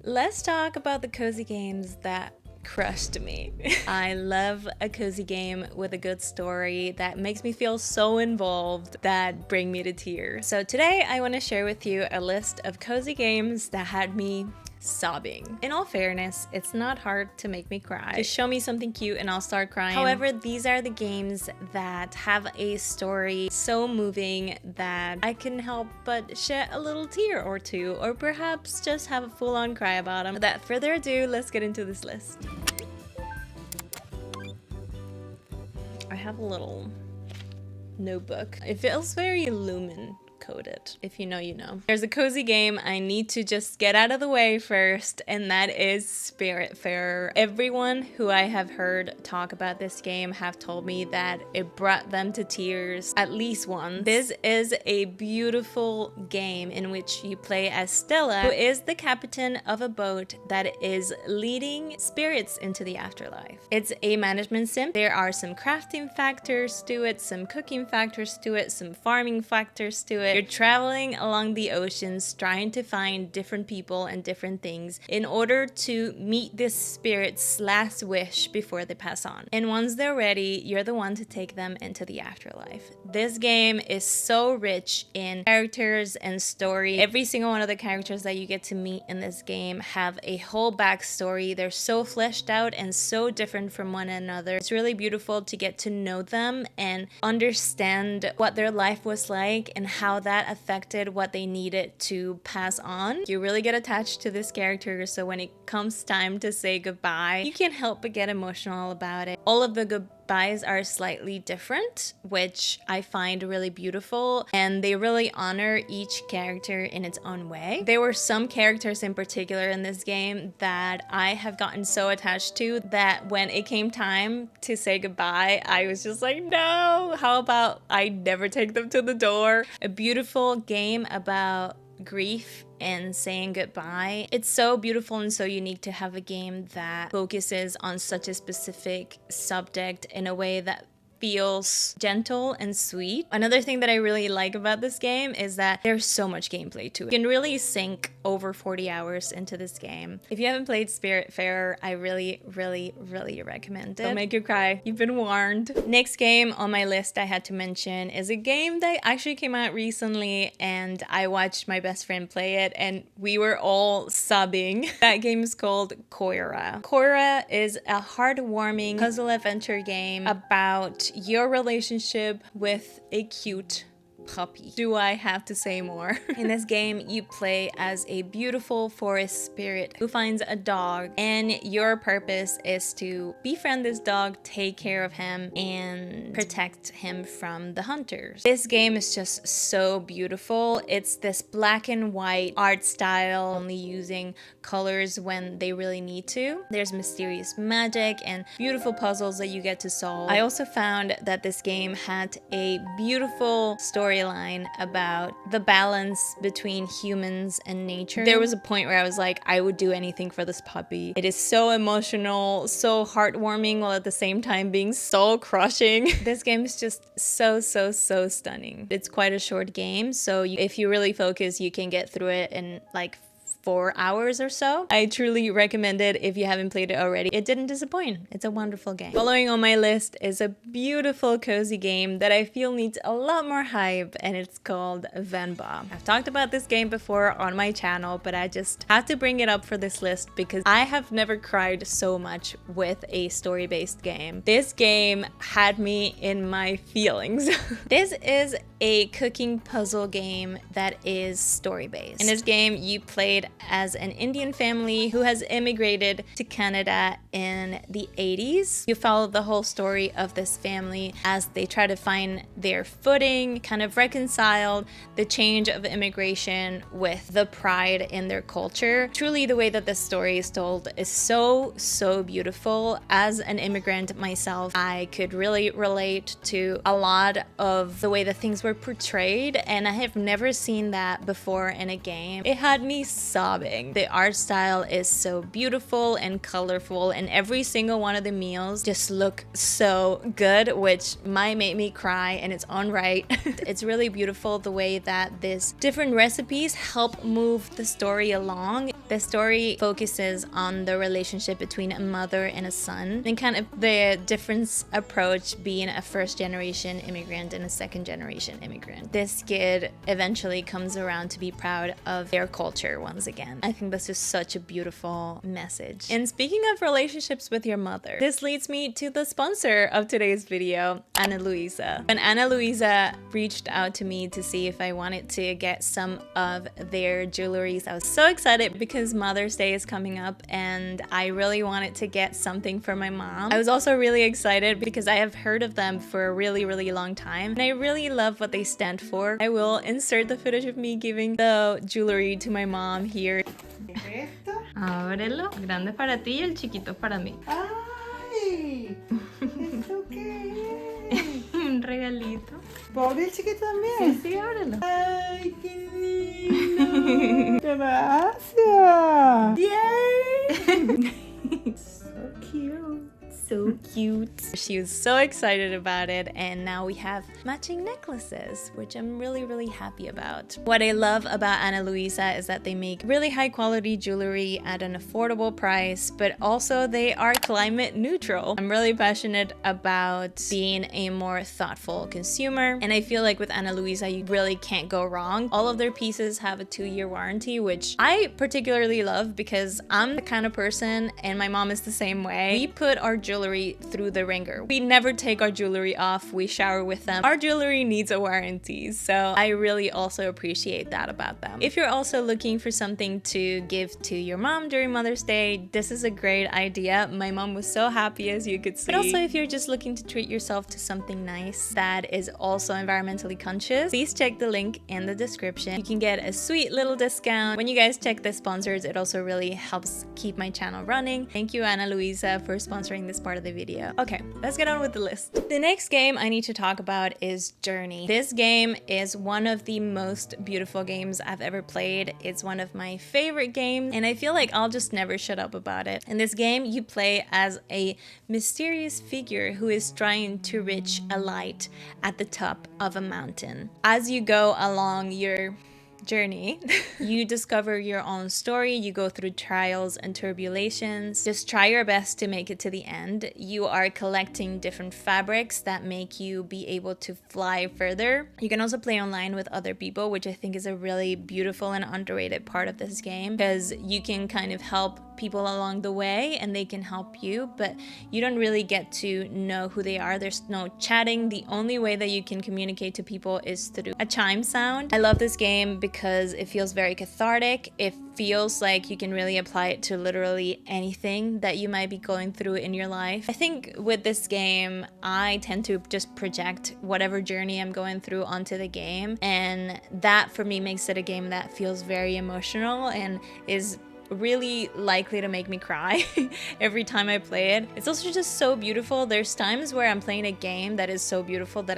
let's talk about the cozy games that crushed me. I love a cozy game with a good story that makes me feel so involved, that bring me to tears. So today I want to share with you a list of cozy games that had me sobbing. In all fairness, it's not hard to make me cry. Just show me something cute and I'll start crying. However, these are the games that have a story so moving that I can help but shed a little tear or two, or perhaps just have a full-on cry about them. Without further ado, let's get into this list. I have a little notebook. It feels very lumen coded. If you know, you know. There's a cozy game I need to just get out of the way first, and that is Spiritfarer. Everyone who I have heard talk about this game have told me that it brought them to tears at least once. This is a beautiful game in which you play as Stella, who is the captain of a boat that is leading spirits into the afterlife. It's a management sim. There are some crafting factors to it, some cooking factors to it, some farming factors to it. You're traveling along the oceans trying to find different people and different things in order to meet this spirit's last wish before they pass on. And once they're ready, you're the one to take them into the afterlife. This game is so rich in characters and story. Every single one of the characters that you get to meet in this game have a whole backstory. They're so fleshed out and so different from one another. It's really beautiful to get to know them and understand what their life was like and how that affected what they needed to pass on. You really get attached to this character, so when it comes time to say goodbye, you can't help but get emotional about it. All of the goodbyes are slightly different, which I find really beautiful, and they really honor each character in its own way. There were some characters in particular in this game that I have gotten so attached to that when it came time to say goodbye, I was just like, no, how about I never take them to the door? A beautiful game about grief and saying goodbye. It's so beautiful and so unique to have a game that focuses on such a specific subject in a way that feels gentle and sweet. Another thing that I really like about this game is that there's so much gameplay to it. You can really sink over 40 hours into this game. If you haven't played Spiritfarer, I really recommend it. Don't make you cry. You've been warned. Next game on my list I had to mention is a game that actually came out recently, and I watched my best friend play it and we were all sobbing. That game is called Koira. Koira is a heartwarming puzzle adventure game about your relationship with a cute puppy. Do I have to say more? In this game, you play as a beautiful forest spirit who finds a dog, and your purpose is to befriend this dog, take care of him, and protect him from the hunters. This game is just so beautiful. It's this black and white art style, only using colors when they really need to. There's mysterious magic and beautiful puzzles that you get to solve. I also found that this game had a beautiful storyline about the balance between humans and nature. There was a point where I was like, I would do anything for this puppy. It is so emotional, so heartwarming, while at the same time being soul crushing. This game is just so stunning. It's quite a short game, so if you really focus, you can get through it in like 4 hours or so. I truly recommend it if you haven't played it already. It didn't disappoint. It's a wonderful game. Following on my list is a beautiful cozy game that I feel needs a lot more hype, and it's called Venba. I've talked about this game before on my channel, but I just have to bring it up for this list because I have never cried so much with a story-based game. This game had me in my feelings. This is a cooking puzzle game that is story-based. In this game, you played as an Indian family who has immigrated to Canada in the 80s. You follow the whole story of this family as they try to find their footing, kind of reconcile the change of immigration with the pride in their culture. Truly, the way that this story is told is so beautiful. As an immigrant myself, I could really relate to a lot of the way that things were portrayed, and I have never seen that before in a game. It had me sobbing sobbing. The art style is so beautiful and colorful, and every single one of the meals just look so good, which might make me cry in its own right. It's really beautiful the way that these different recipes help move the story along. The story focuses on the relationship between a mother and a son, and kind of the different approach being a first-generation immigrant and a second-generation immigrant. This kid eventually comes around to be proud of their culture once again. I think this is such a beautiful message. And speaking of relationships with your mother, this leads me to the sponsor of today's video, Ana Luisa. When Ana Luisa reached out to me to see if I wanted to get some of their jewelries, I was so excited because Mother's Day is coming up and I really wanted to get something for my mom. I was also really excited because I have heard of them for a really long time and I really love what they stand for. I will insert the footage of me giving the jewelry to my mom here. Ábrelo. Grande para ti y el chiquito para mí. ¡Ay! ¿Esto qué es? Un regalito. ¿Puedo abrir el chiquito también? Sí, ábrelo. ¡Ay, qué lindo! ¡Gracias! ¡Yay! So cute. So cute. She was so excited about it, and now we have matching necklaces, which I'm really happy about. What I love about Ana Luisa is that they make really high quality jewelry at an affordable price, but also they are climate neutral. I'm really passionate about being a more thoughtful consumer, and I feel like with Ana Luisa you really can't go wrong. All of their pieces have a 2-year warranty, which I particularly love because I'm the kind of person, and my mom is the same way, we put our jewelry through the ringer. We never take our jewelry off, we shower with them. Our jewelry needs a warranty, so I really also appreciate that about them. If you're also looking for something to give to your mom during Mother's Day, this is a great idea. My mom was so happy, as you could see. But also if you're just looking to treat yourself to something nice that is also environmentally conscious, please check the link in the description. You can get a sweet little discount. When you guys check the sponsors, it also really helps keep my channel running. Thank you, Ana Luisa, for sponsoring this part of the video. Okay, let's get on with the list. The next game I need to talk about is Journey. This game is one of the most beautiful games I've ever played. It's one of my favorite games, and I feel like I'll just never shut up about it. In this game, you play as a mysterious figure who is trying to reach a light at the top of a mountain. As you go along your journey, you discover your own story, you go through trials and tribulations. Just try your best to make it to the end. You are collecting different fabrics that make you be able to fly further. You can also play online with other people, which I think is a really beautiful and underrated part of this game, because you can kind of help people along the way and they can help you, but you don't really get to know who they are. There's no chatting. The only way that you can communicate to people is through a chime sound. I love this game because it feels very cathartic. It feels like you can really apply it to literally anything that you might be going through in your life. I think with this game, I tend to just project whatever journey I'm going through onto the game, and that for me makes it a game that feels very emotional and is really likely to make me cry every time I play it. It's also just so beautiful. There's times where I'm playing a game that is so beautiful that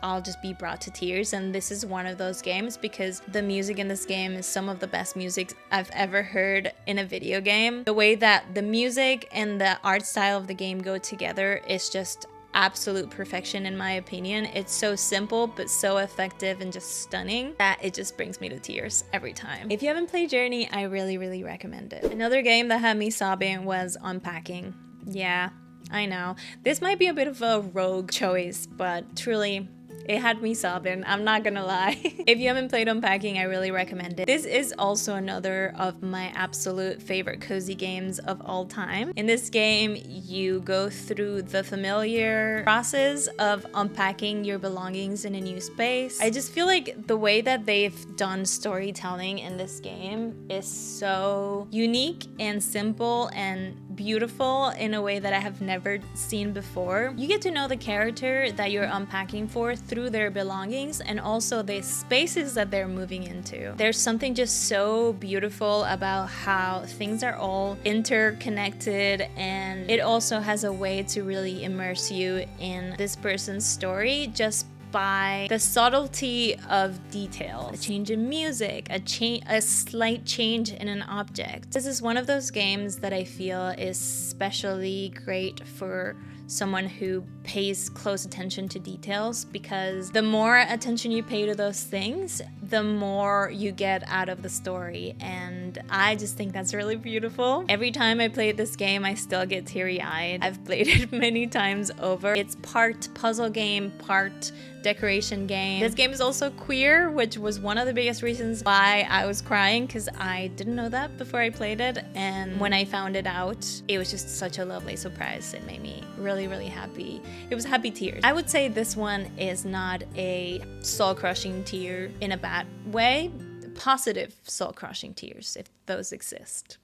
I'll just be brought to tears, and this is one of those games because the music in this game is some of the best music I've ever heard in a video game. The way that the music and the art style of the game go together is just absolute perfection in my opinion. It's so simple but so effective and just stunning that it just brings me to tears every time. If you haven't played Journey, I really recommend it. Another game that had me sobbing was Unpacking. Yeah, I know. This might be a bit of a rogue choice, but truly, it had me sobbing, I'm not gonna lie. If you haven't played Unpacking, I really recommend it. This is also another of my absolute favorite cozy games of all time. In this game, you go through the familiar process of unpacking your belongings in a new space. I just feel like the way that they've done storytelling in this game is so unique and simple and beautiful in a way that I have never seen before. You get to know the character that you're unpacking for through their belongings and also the spaces that they're moving into. There's something just so beautiful about how things are all interconnected, and it also has a way to really immerse you in this person's story just by the subtlety of detail. A change in music, a slight change in an object. This is one of those games that I feel is especially great for someone who pays close attention to details, because the more attention you pay to those things, the more you get out of the story, and I just think that's really beautiful. Every time I play this game, I still get teary-eyed. I've played it many times over. It's part puzzle game, part decoration game. This game is also queer, which was one of the biggest reasons why I was crying, because I didn't know that before I played it, and when I found it out, it was just such a lovely surprise. It made me really, really happy. It was happy tears. I would say this one is not a soul-crushing tear in a bad way. Positive soul-crushing tears, if those exist.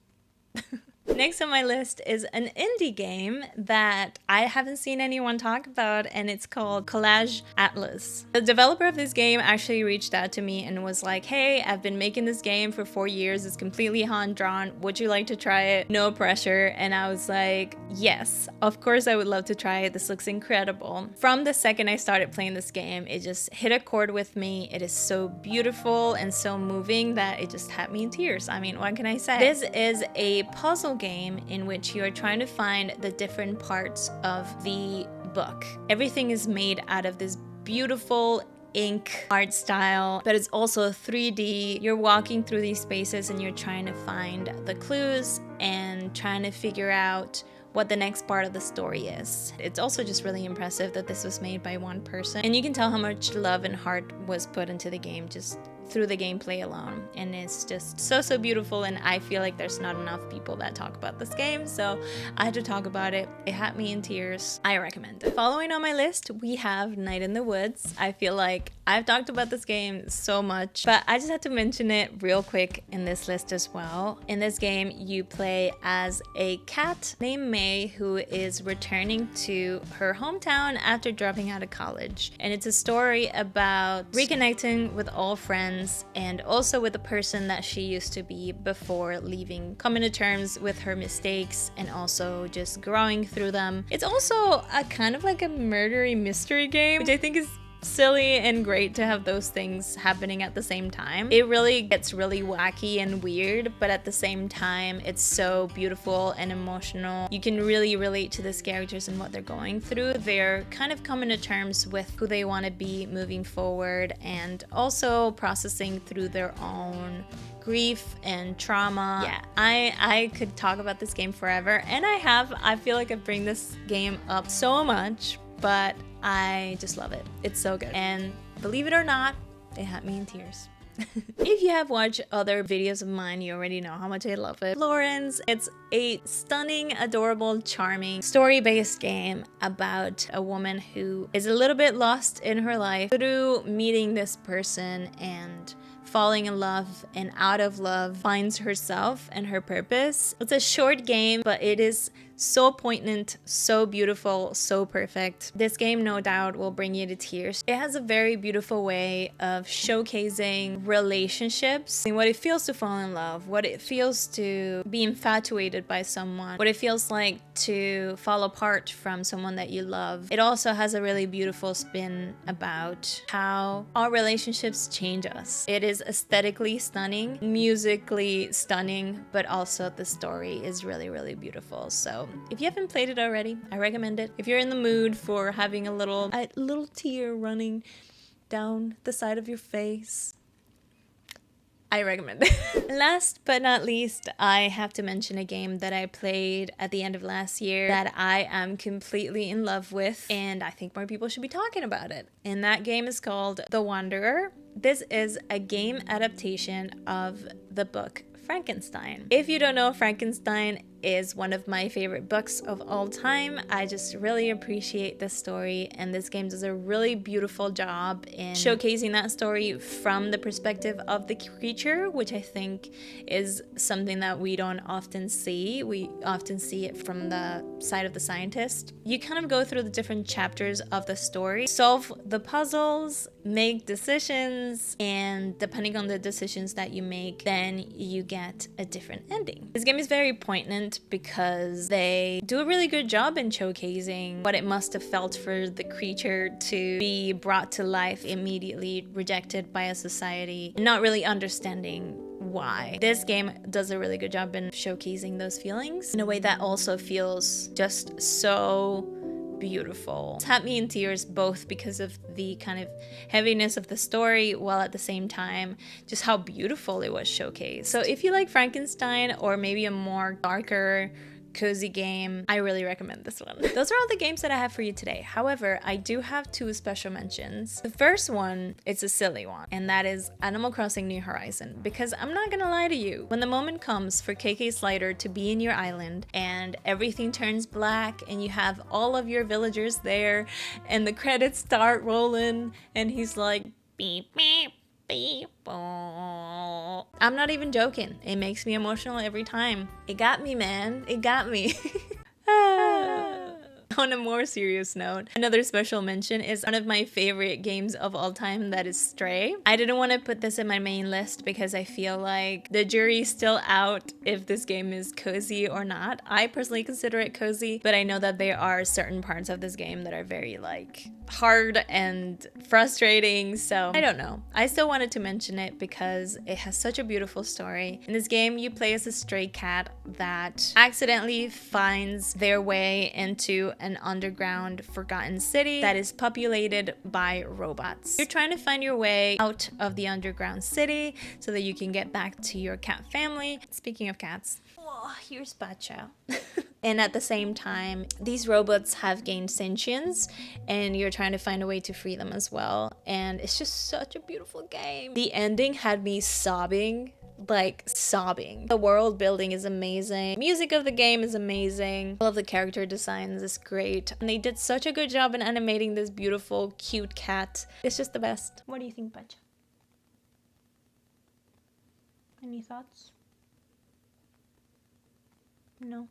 Next on my list is an indie game that I haven't seen anyone talk about, and it's called Collage Atlas. The developer of this game actually reached out to me and was like, hey, I've been making this game for 4 years. It's completely hand-drawn. Would you like to try it? No pressure. And I was like, yes, of course I would love to try it. This looks incredible. From the second I started playing this game, it just hit a chord with me. It is so beautiful and so moving that it just had me in tears. I mean, what can I say? This is a puzzle game in which you are trying to find the different parts of the book. Everything is made out of this beautiful ink art style, but it's also 3D. You're walking through these spaces and you're trying to find the clues and trying to figure out what the next part of the story is. It's also just really impressive that this was made by one person, and you can tell how much love and heart was put into the game just through the gameplay alone, and it's just so beautiful, and I feel like there's not enough people that talk about this game, so I had to talk about it. It had me in tears. I recommend it. Following on my list, we have Night in the Woods. I feel like I've talked about this game so much, but I just had to mention it real quick in this list as well. In this game, you play as a cat named May who is returning to her hometown after dropping out of college, and it's a story about reconnecting with old friends and also with the person that she used to be before leaving, coming to terms with her mistakes and also just growing through them. It's also a kind of like a murdery mystery game, which I think is silly and great to have those things happening at the same time. It really gets really wacky and weird, but at the same time, it's so beautiful and emotional. You can really relate to these characters and what they're going through. They're kind of coming to terms with who they want to be moving forward, and also processing through their own grief and trauma. Yeah, I could talk about this game forever, and I feel like I bring this game up so much, but I just love it. It's so good. And believe it or not, it had me in tears. If you have watched other videos of mine, you already know how much I love it. Florence, it's a stunning, adorable, charming, story-based game about a woman who is a little bit lost in her life through meeting this person and falling in love, and out of love finds herself and her purpose. It's a short game, but it is so poignant, so beautiful, so perfect. This game, no doubt, will bring you to tears. It has a very beautiful way of showcasing relationships and what it feels to fall in love, what it feels to be infatuated by someone, what it feels like to fall apart from someone that you love. It also has a really beautiful spin about how our relationships change us. It is aesthetically stunning, musically stunning, but also the story is really, really beautiful. So if you haven't played it already, I recommend it. If you're in the mood for having a little tear running down the side of your face, I recommend it. Last but not least, I have to mention a game that I played at the end of last year that I am completely in love with, and I think more people should be talking about it. And that game is called The Wanderer. This is a game adaptation of the book Frankenstein. If you don't know, Frankenstein is one of my favorite books of all time. I just really appreciate this story, and this game does a really beautiful job in showcasing that story from the perspective of the creature, which I think is something that we don't often see. We often see it from the side of the scientist. You kind of go through the different chapters of the story, solve the puzzles, make decisions, and depending on the decisions that you make, then you get a different ending. This game is very poignant. it because they do a really good job in showcasing what it must have felt for the creature to be brought to life, immediately rejected by a society, not really understanding why. This game does a really good job in showcasing those feelings in a way that also feels just so beautiful. It's had me in tears, both because of the kind of heaviness of the story, while at the same time just how beautiful it was showcased. So if you like Frankenstein, or maybe a more darker cozy game, I really recommend this one. Those are all the games that I have for you today. However, I do have two special mentions. The first one, it's a silly one, and that is Animal Crossing New Horizon, because I'm not gonna lie to you, when the moment comes for KK Slider to be in your island and everything turns black and you have all of your villagers there and the credits start rolling and he's like beep beep beep. I'm not even joking. It makes me emotional every time. It got me, man. It got me. On a more serious note, another special mention is one of my favorite games of all time, that is Stray. I didn't want to put this in my main list because I feel like the jury's still out if this game is cozy or not. I personally consider it cozy, but I know that there are certain parts of this game that are very like hard and frustrating, so I don't know. I still wanted to mention it because it has such a beautiful story. In this game, you play as a stray cat that accidentally finds their way into an underground forgotten city that is populated by robots. You're trying to find your way out of the underground city so that you can get back to your cat family. Speaking of cats, oh, here's Bacha. And at the same time, these robots have gained sentience and you're trying to find a way to free them as well. And it's just such a beautiful game. The ending had me sobbing, like sobbing. The world building is amazing. Music of the game is amazing. All of the character designs is great. And they did such a good job in animating this beautiful, cute cat. It's just the best. What do you think, Bacha? Any thoughts? No.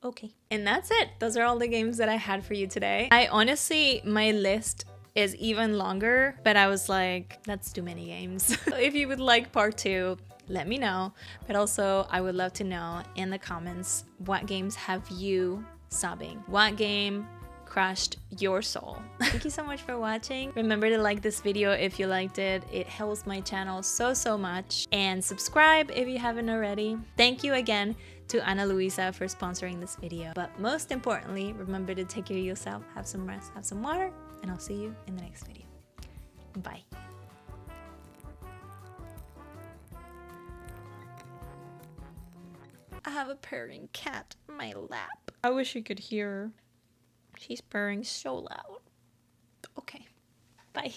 Okay. And that's it. Those are all the games that I had for you today. I honestly, my list is even longer, but I was like, that's too many games. If you would like part 2, let me know. But also, I would love to know in the comments, what games have you sobbing? What game crushed your soul? Thank you so much for watching. Remember to like this video if you liked it. It helps my channel so much. And subscribe if you haven't already. Thank you again to Ana Luisa for sponsoring this video. But most importantly, remember to take care of yourself, have some rest, have some water, and I'll see you in the next video. Bye. I have a purring cat in my lap. I wish you could hear her. She's purring so loud. Okay, bye.